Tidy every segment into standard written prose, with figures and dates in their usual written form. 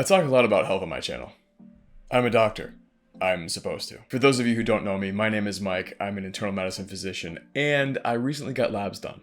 I talk a lot about health on my channel. I'm a doctor. I'm supposed to. For those of you who don't know me, my name is Mike. I'm an internal medicine physician, and I recently got labs done.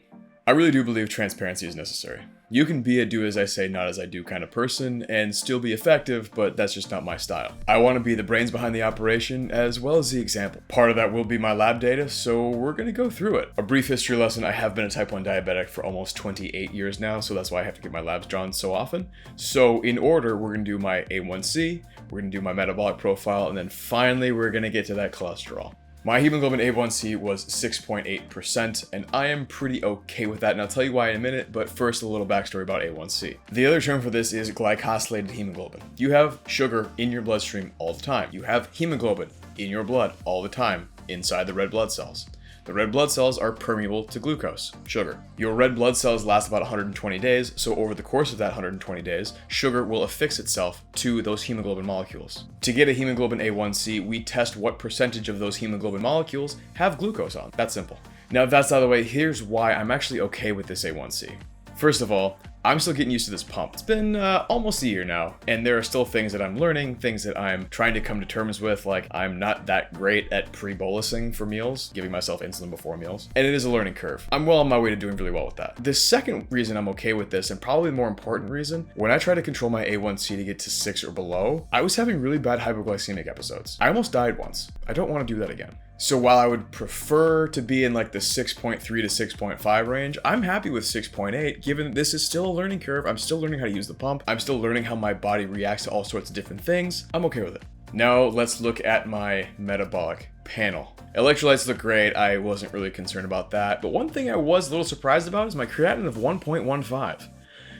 I really do believe transparency is necessary. You can be a do as I say, not as I do kind of person and still be effective, but that's just not my style. I want to be the brains behind the operation as well as the example. Part of that will be my lab data, so we're going to go through it. A brief history lesson: I have been a type 1 diabetic for almost 28 years now, so that's why I have to get my labs drawn so often. So in order, we're going to do my A1c, we're going to do my metabolic profile, and then finally we're going to get to that cholesterol. My hemoglobin A1c was 6.8%, and I am pretty okay with that, and I'll tell you why in a minute, but first a little backstory about A1c. The other term for this is glycosylated hemoglobin. You have sugar in your bloodstream all the time. You have hemoglobin in your blood all the time inside the red blood cells. The red blood cells are permeable to glucose, sugar. Your red blood cells last about 120 days, so over the course of that 120 days, sugar will affix itself to those hemoglobin molecules. To get a hemoglobin A1c, we test what percentage of those hemoglobin molecules have glucose on. That's simple. Now, if that's out of the way, here's why I'm actually okay with this A1c. First of all, I'm still getting used to this pump. It's been almost a year now, and there are still things that I'm learning, things that I'm trying to come to terms with, like I'm not that great at pre-bolusing for meals, giving myself insulin before meals, and it is a learning curve. I'm well on my way to doing really well with that. The second reason I'm okay with this, and probably the more important reason, when I try to control my A1c to get to 6 or below, I was having really bad hypoglycemic episodes. I almost died once. I don't want to do that again. So while I would prefer to be in like the 6.3 to 6.5 range, I'm happy with 6.8, given that this is still a learning curve. I'm still learning how to use the pump. I'm still learning how my body reacts to all sorts of different things. I'm okay with it. Now let's look at my metabolic panel. Electrolytes look great. I wasn't really concerned about that. But one thing I was a little surprised about is my creatinine of 1.15.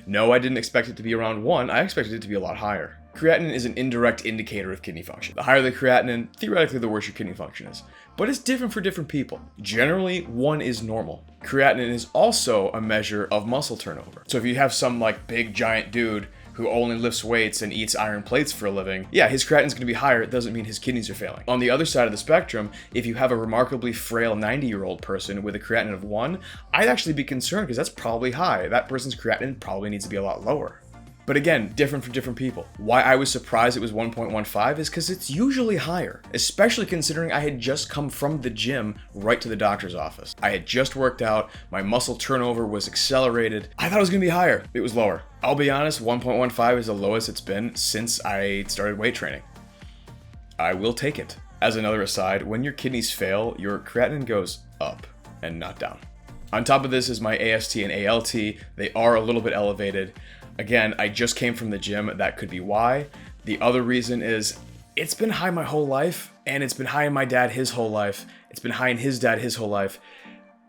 No, I didn't expect it to be around 1. I expected it to be a lot higher. Creatinine is an indirect indicator of kidney function. The higher the creatinine, theoretically the worse your kidney function is. But it's different for different people. Generally, 1 is normal. Creatinine is also a measure of muscle turnover. So if you have some like big giant dude who only lifts weights and eats iron plates for a living, yeah, his creatinine's gonna be higher. It doesn't mean his kidneys are failing. On the other side of the spectrum, if you have a remarkably frail 90-year-old person with a creatinine of 1, I'd actually be concerned because that's probably high. That person's creatinine probably needs to be a lot lower. But again, different for different people. Why I was surprised it was 1.15 is because it's usually higher, especially considering I had just come from the gym right to the doctor's office. I had just worked out, my muscle turnover was accelerated. I thought it was gonna be higher. It was lower. I'll be honest, 1.15 is the lowest it's been since I started weight training. I will take it. As another aside, when your kidneys fail, your creatinine goes up and not down. On top of this is my AST and ALT. They are a little bit elevated. Again, I just came from the gym. That could be why. The other reason is it's been high my whole life, and it's been high in my dad his whole life. It's been high in his dad his whole life.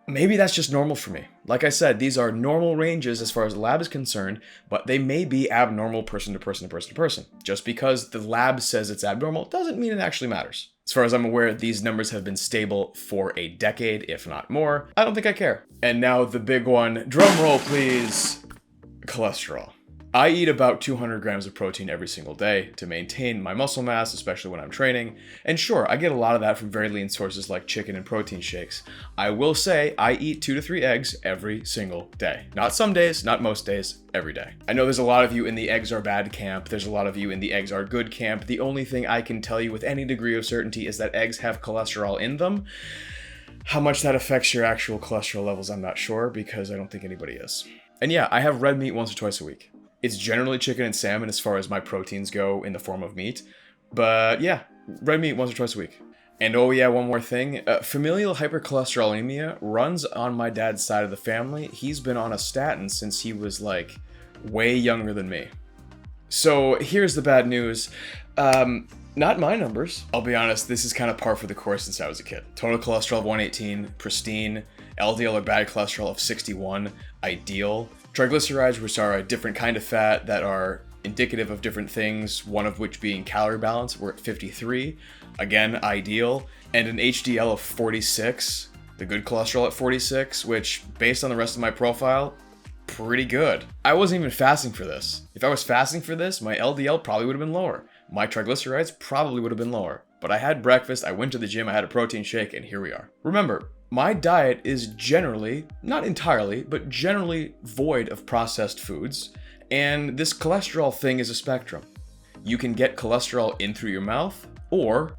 Maybe that's just normal for me. Like I said, these are normal ranges as far as the lab is concerned, but they may be abnormal person to person to person to person. Just because the lab says it's abnormal doesn't mean it actually matters. As far as I'm aware, these numbers have been stable for a decade, if not more. I don't think I care. And now the big one, drum roll please, cholesterol. I eat about 200 grams of protein every single day to maintain my muscle mass, especially when I'm training. And sure, I get a lot of that from very lean sources like chicken and protein shakes. I will say I eat 2 to 3 eggs every single day. Not some days, not most days, every day. I know there's a lot of you in the eggs are bad camp. There's a lot of you in the eggs are good camp. The only thing I can tell you with any degree of certainty is that eggs have cholesterol in them. How much that affects your actual cholesterol levels, I'm not sure, because I don't think anybody is. And yeah, I have red meat once or twice a week. It's generally chicken and salmon as far as my proteins go in the form of meat. But yeah, red meat once or twice a week. And oh yeah, one more thing. Familial hypercholesterolemia runs on my dad's side of the family. He's been on a statin since he was like way younger than me. So here's the bad news. Not my numbers. I'll be honest, this is kind of par for the course since I was a kid. Total cholesterol of 118, pristine. LDL or bad cholesterol of 61, ideal. Triglycerides, which are a different kind of fat that are indicative of different things, one of which being calorie balance, we're at 53, again, ideal. And an HDL of 46, the good cholesterol at 46, which, based on the rest of my profile, pretty good. I wasn't even fasting for this. If I was fasting for this, my LDL probably would have been lower. My triglycerides probably would have been lower. But I had breakfast, I went to the gym, I had a protein shake, and here we are. Remember, my diet is generally, not entirely, but generally void of processed foods, and this cholesterol thing is a spectrum. you can get cholesterol in through your mouth,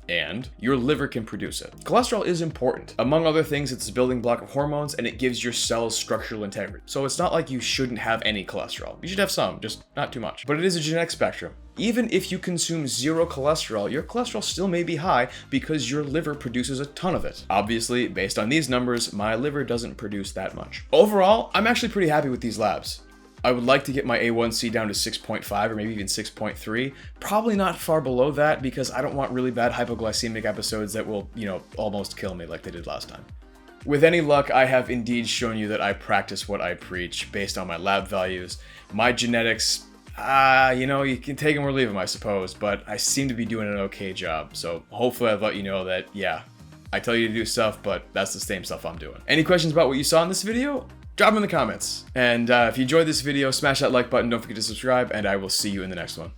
and your liver can produce it. Cholesterol is important. Among other things, it's a building block of hormones and it gives your cells structural integrity. So it's not like you shouldn't have any cholesterol. You should have some, just not too much. But it is a genetic spectrum. Even if you consume zero cholesterol, your cholesterol still may be high because your liver produces a ton of it. Obviously, based on these numbers, my liver doesn't produce that much. Overall, I'm actually pretty happy with these labs. I would like to get my A1c down to 6.5 or maybe even 6.3. Probably not far below that because I don't want really bad hypoglycemic episodes that will, almost kill me like they did last time. With any luck, I have indeed shown you that I practice what I preach based on my lab values. My genetics, you can take them or leave them, I suppose, but I seem to be doing an okay job. So hopefully I've let you know that, yeah, I tell you to do stuff, but that's the same stuff I'm doing. Any questions about what you saw in this video? Drop them in the comments. And if you enjoyed this video, smash that like button, don't forget to subscribe, and I will see you in the next one.